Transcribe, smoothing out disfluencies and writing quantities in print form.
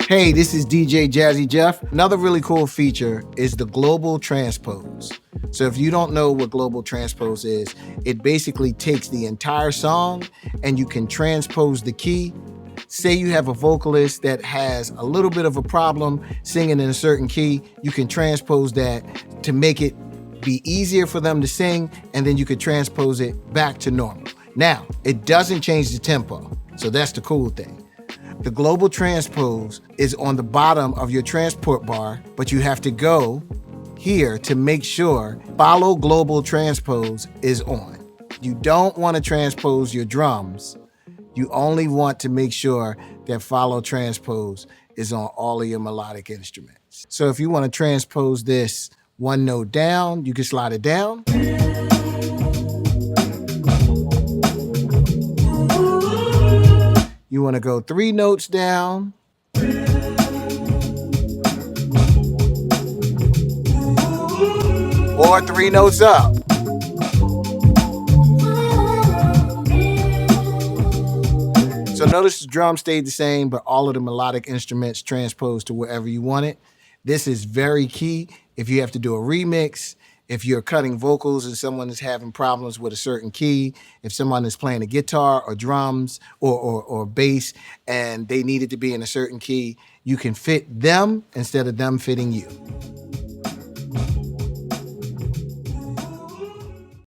Hey, this is DJ Jazzy Jeff. Another really cool feature is the Global Transpose. So if you don't know what Global Transpose is, it basically takes the entire song and you can transpose the key. Say you have a vocalist that has a little bit of a problem singing in a certain key, you can transpose that to make it be easier for them to sing, and then you could transpose it back to normal. Now, it doesn't change the tempo, so that's the cool thing. The Global Transpose is on the bottom of your transport bar, but you have to go here to make sure Follow Global Transpose is on. You don't want to transpose your drums. You only want to make sure that Follow Transpose is on all of your melodic instruments. So if you want to transpose this one note down, you can slide it down. You want to go 3 notes down. Or 3 notes up. So notice the drum stayed the same, but all of the melodic instruments transposed to wherever you want it. This is very key if you have to do a remix, if you're cutting vocals and someone is having problems with a certain key, if someone is playing a guitar or drums or bass and they need it to be in a certain key, you can fit them instead of them fitting you.